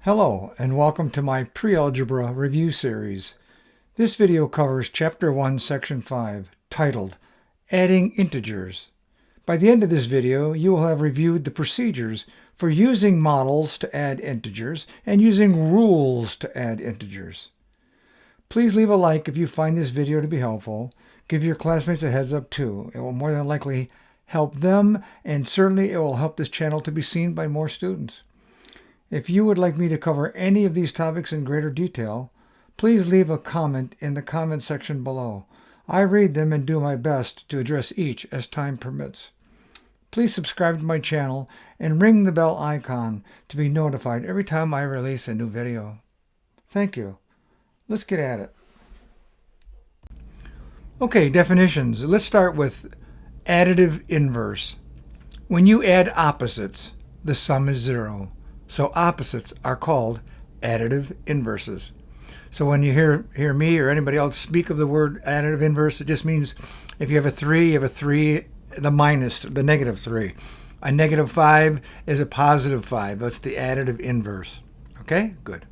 Hello, and welcome to my Pre-Algebra review series. This video covers Chapter 1, Section 5, titled Adding Integers. By the end of this video, you will have reviewed the procedures for using models to add integers and using rules to add integers. Please leave a like if you find this video to be helpful. Give your classmates a heads up too. It will more than likely help them, and certainly it will help this channel to be seen by more students. If you would like me to cover any of these topics in greater detail, please leave a comment in the comment section below. I read them and do my best to address each as time permits. Please subscribe to my channel and ring the bell icon to be notified every time I release a new video. Thank you. Let's get at it. Okay, definitions. Let's start with additive inverse. When you add opposites, the sum is 0. So opposites are called additive inverses. So when you hear me or anybody else speak of the word additive inverse, it just means if you have a 3, you have a 3, the negative 3. A negative 5 is a positive 5. That's the additive inverse. Okay, good.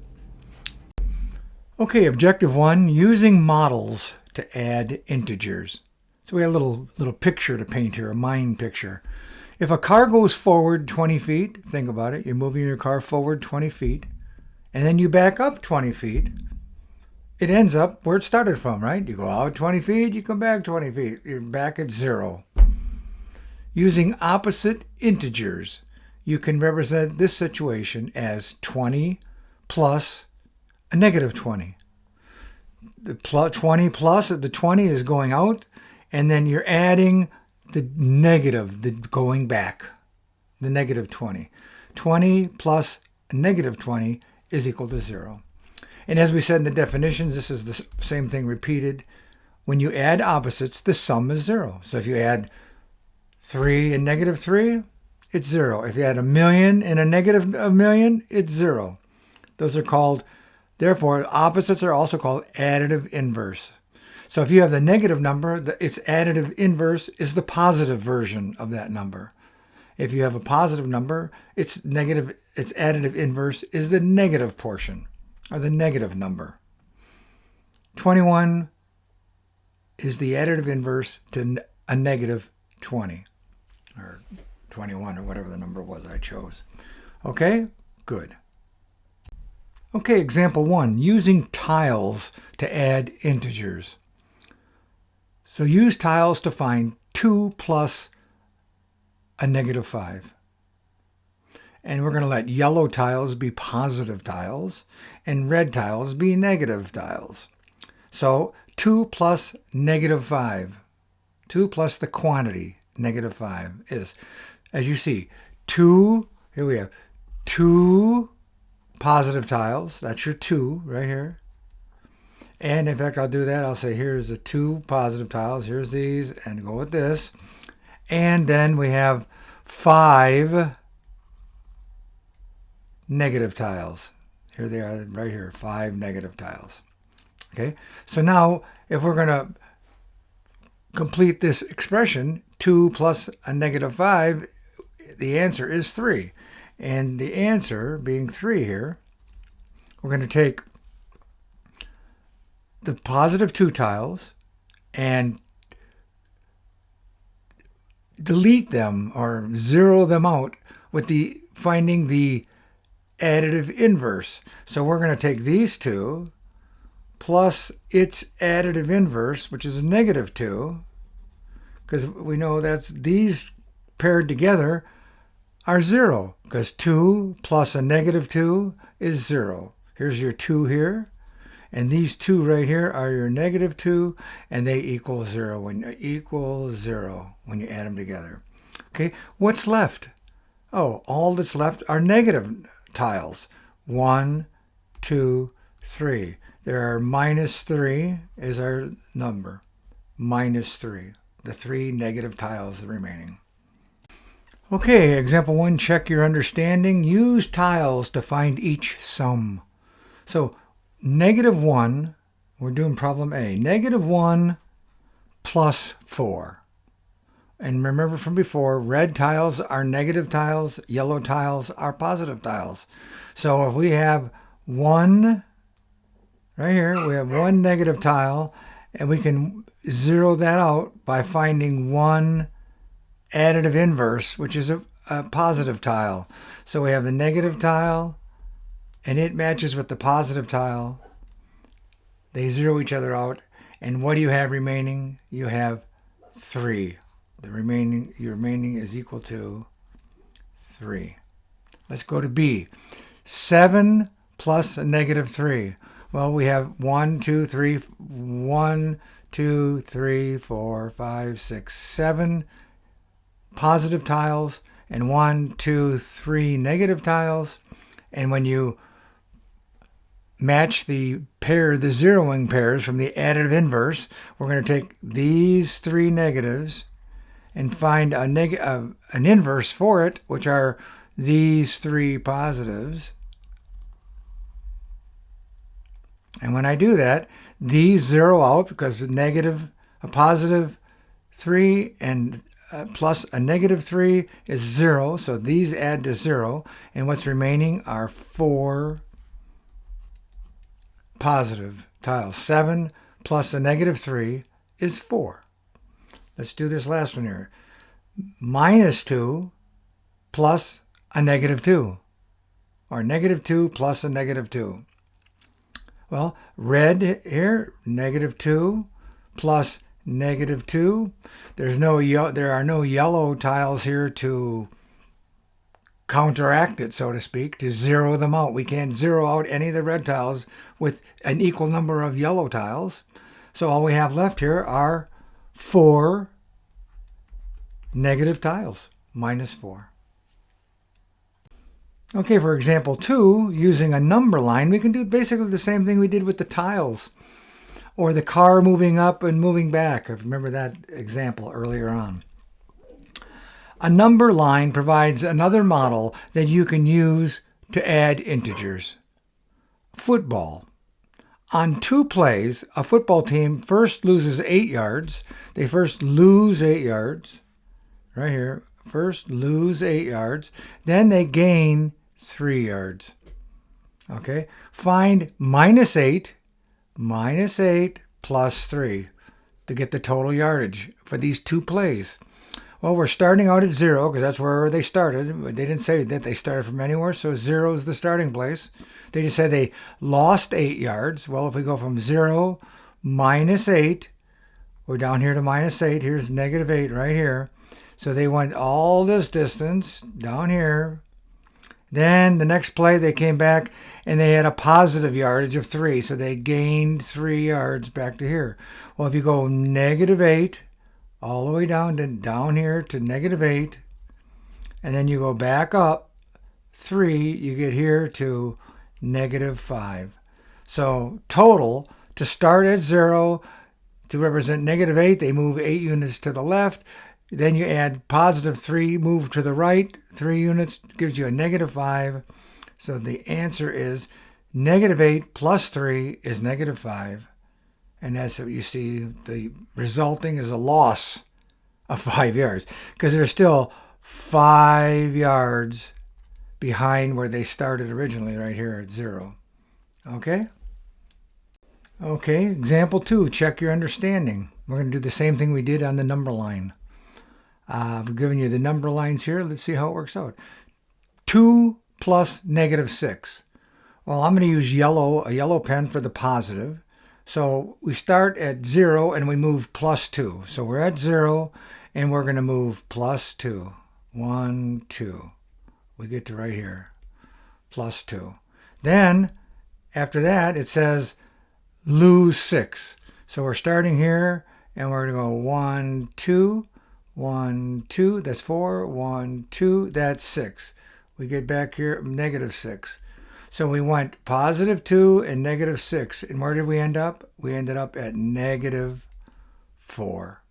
Okay, objective 1, using models to add integers. So we have a little picture to paint here, a mind picture. If a car goes forward 20 feet, think about it, you're moving your car forward 20 feet, and then you back up 20 feet, it ends up where it started from, right? You go out 20 feet, you come back 20 feet, you're back at 0. Using opposite integers, you can represent this situation as 20 plus a negative 20. The 20 plus, the 20 is going out, and then you're adding the negative, the going back, the negative 20. 20 plus a negative 20 is equal to 0. And as we said in the definitions, this is the same thing repeated. When you add opposites, the sum is 0. So if you add 3 and negative 3, it's 0. If you add 1,000,000 and a negative 1,000,000, it's 0. Those are called, therefore, opposites are also called additive inverse. So if you have the negative number, its additive inverse is the positive version of that number. If you have a positive number, its additive inverse is the negative portion, or the negative number. 21 is the additive inverse to a negative 20, or 21, or whatever the number was I chose. Okay, good. Okay, example 1, using tiles to add integers. So use tiles to find 2 plus a negative 5. And we're going to let yellow tiles be positive tiles and red tiles be negative tiles. So 2 plus negative 5. 2 plus the quantity, negative 5, is, as you see, 2, here we have 2 positive tiles. That's your 2 right here. And in fact, I'll do that. I'll say here's the 2 positive tiles. Here's these, and go with this. And then we have 5 negative tiles. Here they are right here, 5 negative tiles. Okay, so now if we're going to complete this expression, 2 plus a negative 5, the answer is 3. And the answer being 3 here, we're going to take the positive 2 tiles and delete them or 0 them out with finding the additive inverse. So we're going to take these 2 plus its additive inverse, which is a negative 2, because we know that's these paired together are 0, because 2 plus a negative 2 is 0. Here's your 2 here. And these 2 right here are your negative 2, and they equal 0 when you add them together. Okay, what's left? Oh, all that's left are negative tiles. 1, 2, 3. There are minus 3 is our number. Minus 3. The 3 negative tiles remaining. Okay, example 1, check your understanding. Use tiles to find each sum. So negative 1, we're doing problem A. Negative 1 plus 4. And remember from before, red tiles are negative tiles, yellow tiles are positive tiles. So if we have one, right here, we have one negative tile, and we can zero that out by finding one additive inverse, which is a positive tile. So we have the negative tile, and it matches with the positive tile. They zero each other out. And what do you have remaining? You have 3. Your remaining is equal to 3. Let's go to B. 7 plus a negative 3. Well, we have 1, 2, 3, 1, 2, 3, 4, 5, 6, 7 positive tiles and 1, 2, 3 negative tiles. And when you match the zeroing pairs from the additive inverse, we're going to take these 3 negatives and find an inverse for it, which are these 3 positives. And when I do that, these zero out because a positive 3 and plus a negative 3 is 0. So these add to 0. And what's remaining are 4 positive tiles. 7 plus a negative 3 is 4. Let's do this last one here. Minus 2 plus a negative 2. Or negative 2 plus a negative 2. Well, red here, negative 2 plus negative 2. There are no yellow tiles here to counteract it, so to speak, to zero them out. We can't zero out any of the red tiles with an equal number of yellow tiles. So all we have left here are 4 negative tiles, minus 4. Okay, for example 2, using a number line, we can do basically the same thing we did with the tiles or the car moving up and moving back. Remember that example earlier on. A number line provides another model that you can use to add integers. Football. On 2 plays, a football team first loses 8 yards. They first lose 8 yards. Right here. First lose 8 yards. Then they gain 3 yards. Okay. Find minus 8 plus 3 to get the total yardage for these 2 plays. Well, we're starting out at 0 because that's where they started. They didn't say that they started from anywhere, so 0 is the starting place. They just said they lost 8 yards. Well, if we go from 0 minus 8, we're down here to minus 8. Here's negative 8 right here. So they went all this distance down here. Then the next play they came back and they had a positive yardage of 3. So they gained 3 yards back to here. Well, if you go negative 8 all the way down here to negative 8, and then you go back up 3, you get here to negative 5. So total, to start at 0, to represent negative 8, they move 8 units to the left. Then you add positive 3, move to the right, 3 units gives you a negative 5. So the answer is negative 8 plus 3 is negative 5. And that's what you see. The resulting is a loss of 5 yards because they're still 5 yards behind where they started originally right here at 0. Okay? Okay, example 2, check your understanding. We're going to do the same thing we did on the number line. I've given you the number lines here. Let's see how it works out. 2 plus negative 6. Well, I'm going to use a yellow pen for the positive. So we start at 0 and we move plus 2. So we're at 0 and we're going to move plus 2. 1, 2. We get to right here. Plus 2. Then, after that, it says lose 6. So we're starting here and we're going to go 1, 2. 1, 2, that's 4. 1, 2, that's 6. We get back here, negative 6. So we went positive 2 and negative 6. And where did we end up? We ended up at negative 4.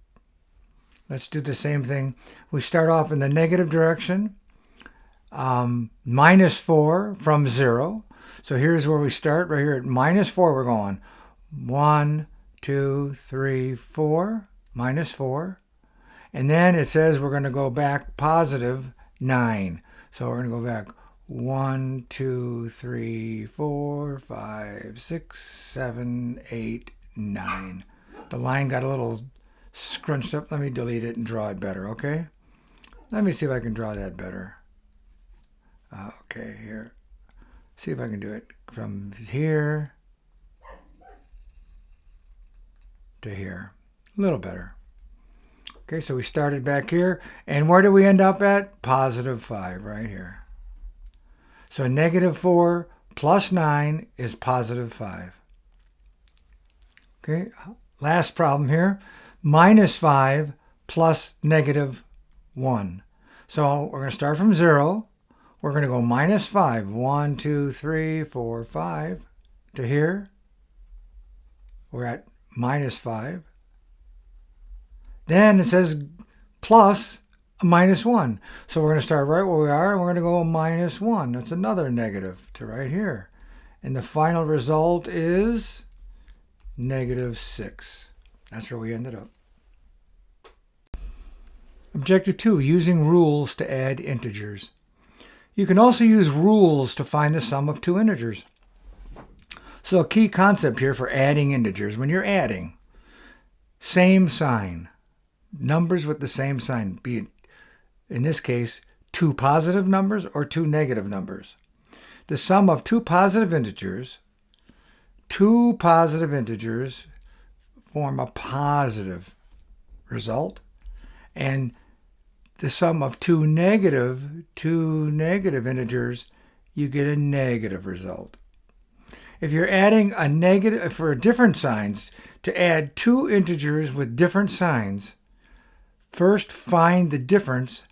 Let's do the same thing. We start off in the negative direction. Minus 4 from 0. So here's where we start. Right here at minus 4, we're going 1, 2, 3, 4. Minus 4. And then it says we're going to go back positive 9. So we're going to go back 1, 2, 3, 4, 5, 6, 7, 8, 9. The line got a little scrunched up. Let me delete it and draw it better, okay? Let me see if I can draw that better. Okay, here. See if I can do it from here to here. A little better. Okay, so we started back here. And where do we end up at? Positive 5 right here. So negative 4 plus 9 is positive 5. Okay, last problem here. Minus 5 plus negative 1. So we're going to start from 0. We're going to go minus 5. 1, 2, 3, 4, 5 to here. We're at minus 5. Then it says plus a minus 1. So we're going to start right where we are, and we're going to go minus 1. That's another negative to right here. And the final result is negative 6. That's where we ended up. Objective 2, using rules to add integers. You can also use rules to find the sum of two integers. So a key concept here for adding integers, when you're adding, same sign, numbers with the same sign, be it, in this case, two positive numbers or two negative numbers. The sum of two positive integers form a positive result, and the sum of two negative integers, you get a negative result. If you're adding a negative for different signs, to add two integers with different signs, first find the difference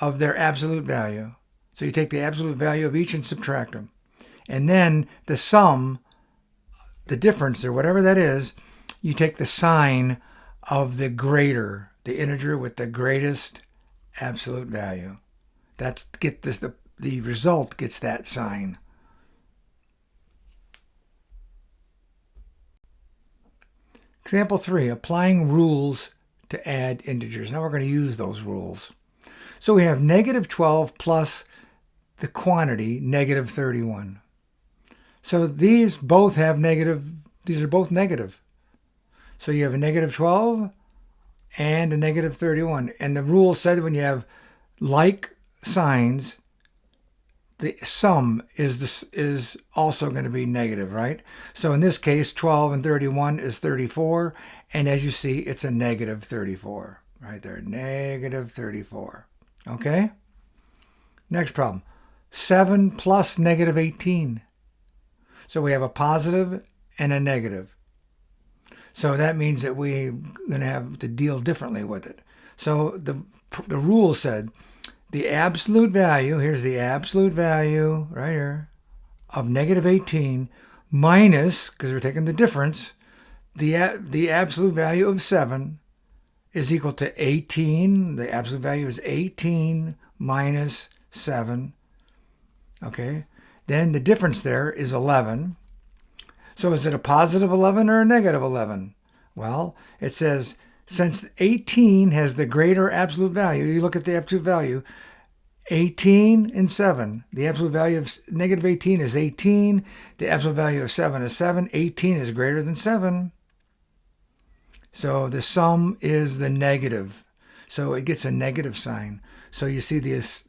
of their absolute value. So you take the absolute value of each and subtract them. And then the sum, the difference or whatever that is, you take the sign of the greater, the integer with the greatest absolute value. The result gets that sign. Example 3, applying rules to add integers. Now we're going to use those rules. So we have negative 12 plus the quantity negative 31. So these are both negative. So you have a negative 12 and a negative 31. And the rule said when you have like signs, the sum is also going to be negative, right? So in this case, 12 and 31 is 34. And as you see, it's a negative 34 right there. Negative 34. Okay? Next problem. 7 plus negative 18. So we have a positive and a negative. So that means that we're going to have to deal differently with it. So the rule said the absolute value, here's the absolute value right here, of negative 18 minus, because we're taking the difference, the absolute value of 7 is equal to 18. The absolute value is 18 minus 7. Okay. Then the difference there is 11. So is it a positive 11 or a negative 11? Well, it says since 18 has the greater absolute value, you look at the absolute value, 18 and 7. The absolute value of negative 18 is 18. The absolute value of 7 is 7. 18 is greater than 7. So the sum is the negative. So it gets a negative sign. So you see this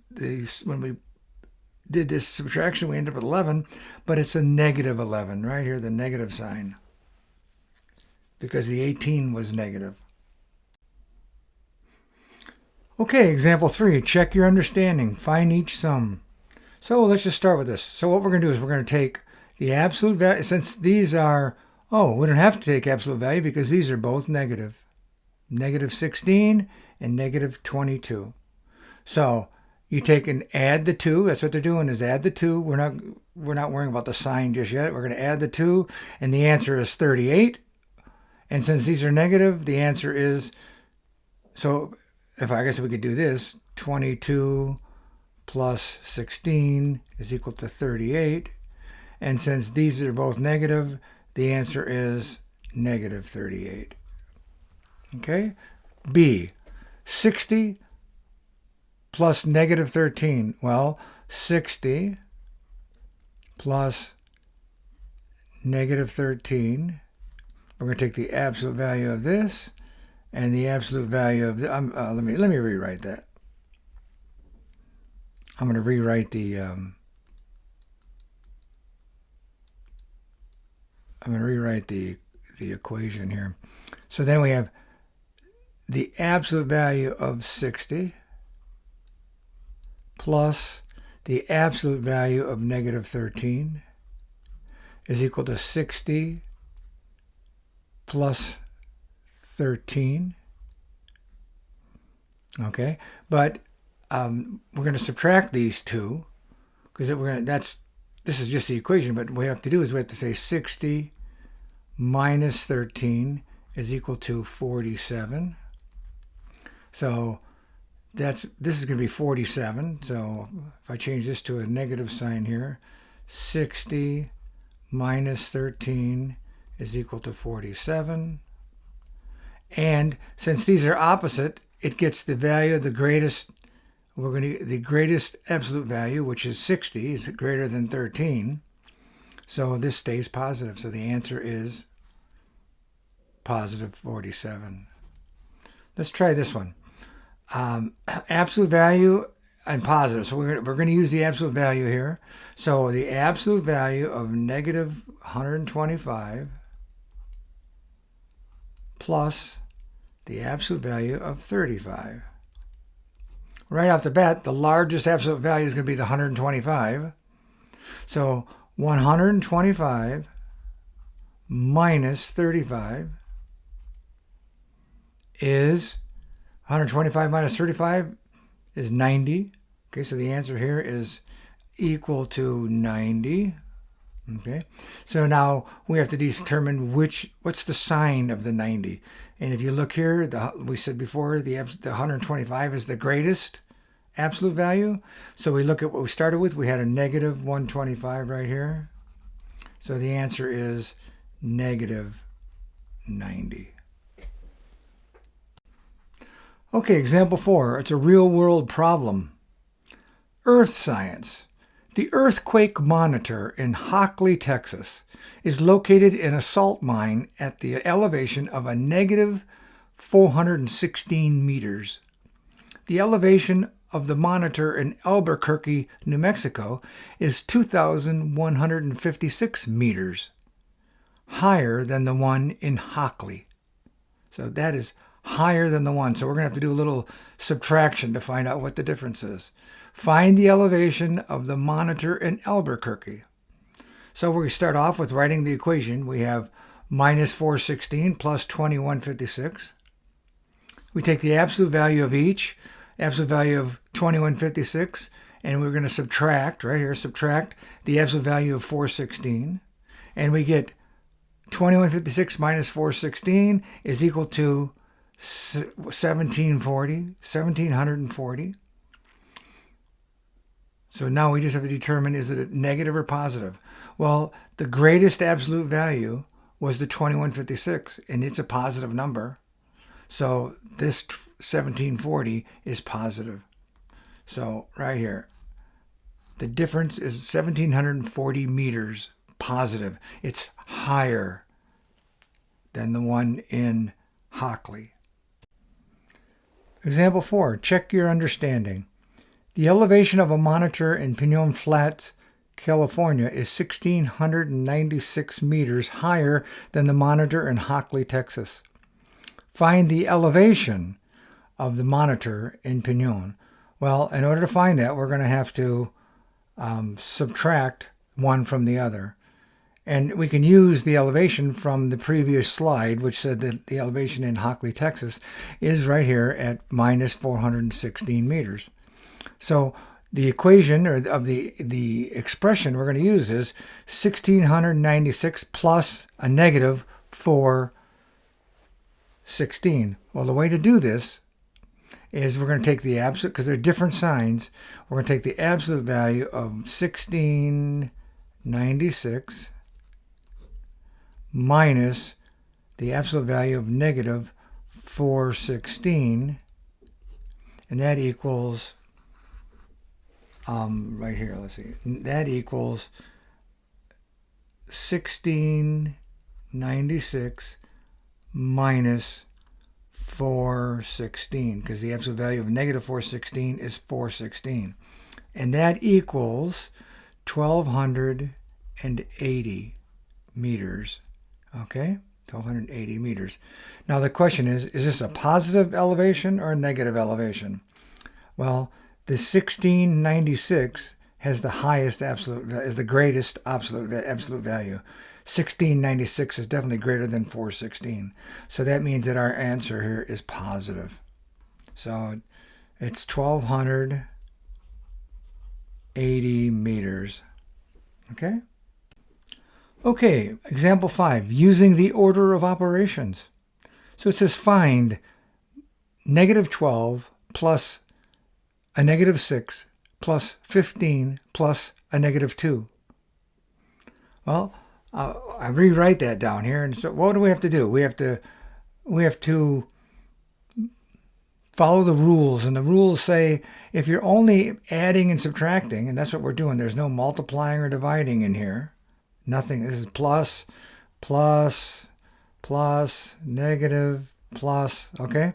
when we did this subtraction, we end up with 11, but it's a negative 11 right here, the negative sign, because the 18 was negative. Okay, example 3, check your understanding. Find each sum. So let's just start with this. So what we're going to do is we're going to take the absolute value, since these are, we don't have to take absolute value because these are both negative. Negative 16 and negative 22. So you take and add the 2. That's what they're doing, is add the 2. We're not worrying about the sign just yet. We're going to add the 2, and the answer is 38. And since these are negative, the answer is, so I guess we could do this, 22 plus 16 is equal to 38. And since these are both negative, the answer is negative 38. Okay? B, 60 plus negative 13. Well, 60 plus negative 13. We're going to take the absolute value of this and the absolute value of the, let me rewrite that. I'm going to rewrite the the equation here. So then we have the absolute value of 60 plus the absolute value of negative 13 is equal to 60 plus 13. Okay, but we're going to subtract these two because this is just the equation, but what we have to do is we have to say 60 minus 13 is equal to 47. So this is going to be 47. So if I change this to a negative sign here, 60 minus 13 is equal to 47. And since these are opposite, it gets the value of the greatest. The greatest absolute value, which is 60, is greater than 13. So this stays positive. So the answer is positive 47. Let's try this one. Absolute value and positive. So we're going to use the absolute value here. So the absolute value of negative 125 plus the absolute value of 35. Right off the bat, the largest absolute value is going to be the 125. So 125 minus 35 is 125 minus 35 is 90. Okay, so the answer here is equal to 90. Okay, so now we have to determine what's the sign of the 90. And if you look here, we said before the 125 is the greatest absolute value. So we look at what we started with. We had a negative 125 right here. So the answer is negative 90. Okay, example 4. It's a real-world problem. Earth science. The earthquake monitor in Hockley, Texas, is located in a salt mine at the elevation of a negative 416 meters. The elevation of the monitor in Albuquerque, New Mexico, is 2,156 meters, higher than the one in Hockley. So that is higher than the one. So we're going to have to do a little subtraction to find out what the difference is. Find the elevation of the monitor in Albuquerque. So we start off with writing the equation. We have minus 416 plus 2156. We take the absolute value of each, absolute value of 2156, and we're going to subtract, right here, subtract the absolute value of 416. And we get 2156 minus 416 is equal to 1740. So now we just have to determine, is it negative or positive? Well, the greatest absolute value was the 2156, and it's a positive number. So this 1740 is positive. So right here, the difference is 1740 meters positive. It's higher than the one in Hockley. Example 4, check your understanding. The elevation of a monitor in Pinon Flats, California is 1,696 meters higher than the monitor in Hockley, Texas. Find the elevation of the monitor in Pinon. Well, in order to find that, we're going to have to subtract one from the other. And we can use the elevation from the previous slide, which said that the elevation in Hockley, Texas, is right here at minus 416 meters. So the equation, or of the expression we're going to use is 1,696 plus a negative 416. Well, the way to do this is we're going to take the absolute, because they're different signs, we're going to take the absolute value of 1,696 minus the absolute value of negative 416, and that equals, right here, let's see, that equals 1696 minus 416, because the absolute value of negative 416 is 416. And that equals 1,280 meters. Okay? 1,280 meters. Now the question is this a positive elevation or a negative elevation? Well, the 1696 has the highest absolute, is the greatest absolute value. 1696 is definitely greater than 416. So that means that our answer here is positive. So it's 1,280 meters. Okay? Okay, example 5, using the order of operations. So it says find negative 12 plus a negative 6 plus 15 plus a negative 2. Well, I rewrite that down here. And so what do we have to do? We have to follow the rules. And the rules say if you're only adding and subtracting, and that's what we're doing, there's no multiplying or dividing in here. Nothing. This is plus, plus, plus, negative, plus, okay?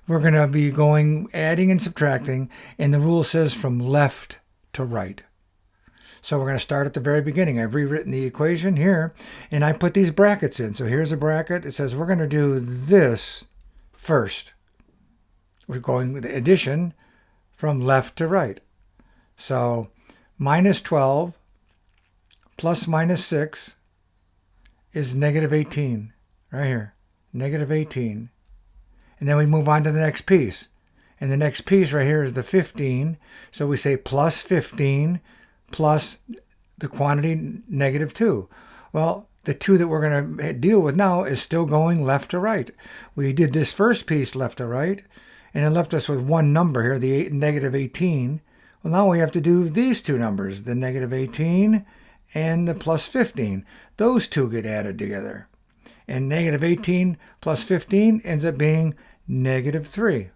We're going to be going adding and subtracting, and the rule says from left to right. So we're going to start at the very beginning. I've rewritten the equation here, and I put these brackets in. So here's a bracket. It says we're going to do this first. We're going with the addition from left to right. So minus 12 plus minus 6 is negative 18, right here, negative 18. And then we move on to the next piece. And the next piece right here is the 15. So we say plus 15 plus the quantity negative 2. Well, the 2 that we're going to deal with now is still going left to right. We did this first piece left to right, and it left us with one number here, the negative 18. Well, now we have to do these two numbers, the negative 18 and the plus 15. Those two get added together. And negative 18 plus 15 ends up being negative 3.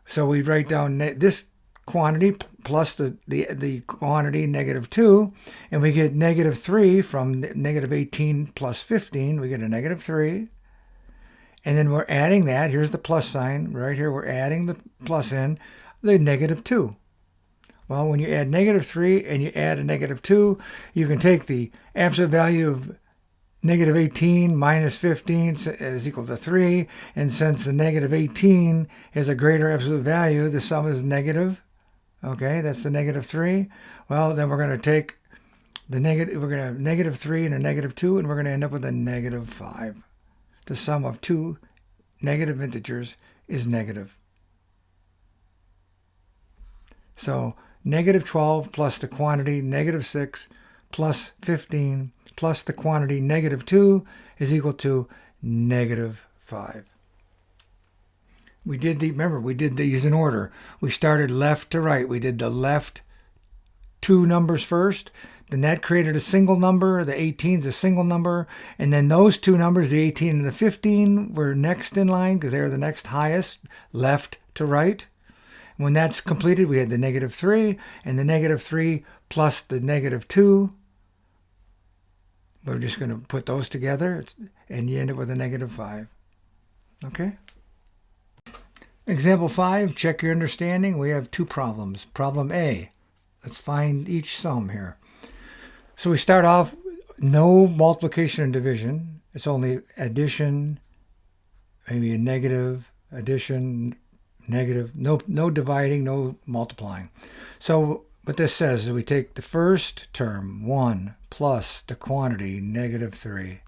So we write down this quantity plus the quantity negative 2, and we get negative 3 from negative 18 plus 15. We get a negative 3. And then we're adding that. Here's the plus sign. Right here, we're adding the plus in, the negative 2. Well, when you add negative 3 and you add a negative 2, you can take the absolute value of negative 18 minus 15 is equal to 3. And since the negative 18 has a greater absolute value, the sum is negative. Okay, that's the negative 3. Well, then we're going to take the negative, we're going to have negative 3 and a negative 2, and we're going to end up with a negative 5. The sum of two negative integers is negative. So negative 12 plus the quantity negative 6 plus 15 plus the quantity negative 2 is equal to negative 5. Remember, we did these in order. We started left to right. We did the left two numbers first. Then that created a single number. The 18 is a single number. And then those two numbers, the 18 and the 15, were next in line because they were the next highest, left to right. When that's completed, we had the negative 3 and the negative 3 plus the negative 2. We're just going to put those together, and you end up with a negative 5. Okay? Example 5, check your understanding. We have two problems. Problem A. Let's find each sum here. So we start off, no multiplication and division. It's only addition, maybe a negative, addition, negative, no dividing, no multiplying. So what this says is we take the first term, 1, plus the quantity, negative 3.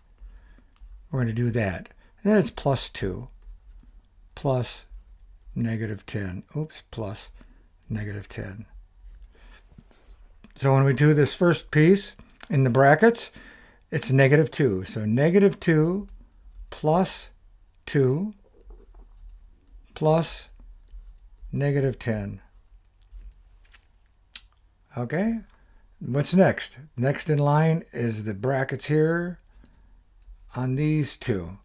We're going to do that. And then it's plus 2, plus negative 10. Oops, plus negative 10. So when we do this first piece in the brackets, it's negative 2. So negative 2 plus 2 plus negative 10. Okay, what's next? Next in line is the brackets here on these two.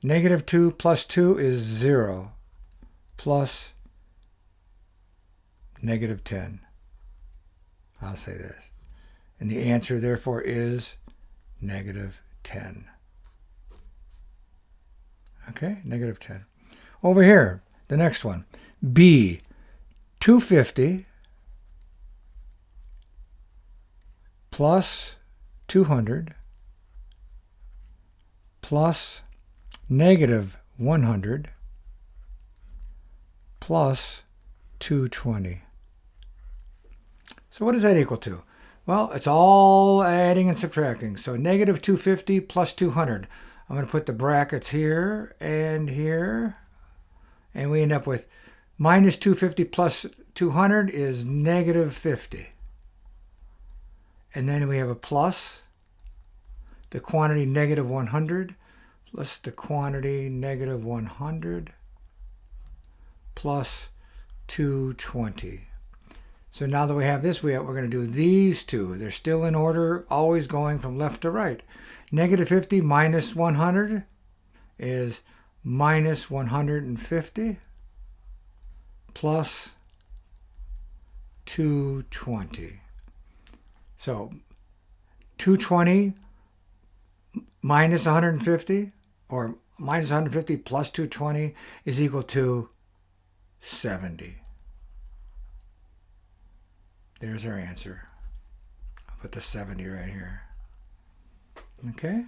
Negative 2 plus 2 is 0 plus negative 10. I'll say this. And the answer, therefore, is negative 10. Okay, negative 10. Over here, the next one. B, 250 plus 200 plus negative 100 plus 220. So what does that equal to? Well, it's all adding and subtracting. So negative 250 plus 200. I'm going to put the brackets here, and we end up with minus 250 plus 200 is negative 50. And then we have a plus the quantity negative 100 plus the quantity negative 100 plus 220. So now that we have this, we're going to do these two. They're still in order, always going from left to right. Negative 50 minus 100 is minus 150 plus 220. So 220 minus 150, or minus 150 plus 220 is equal to 70. There's our answer. I'll put the 70 right here. Okay?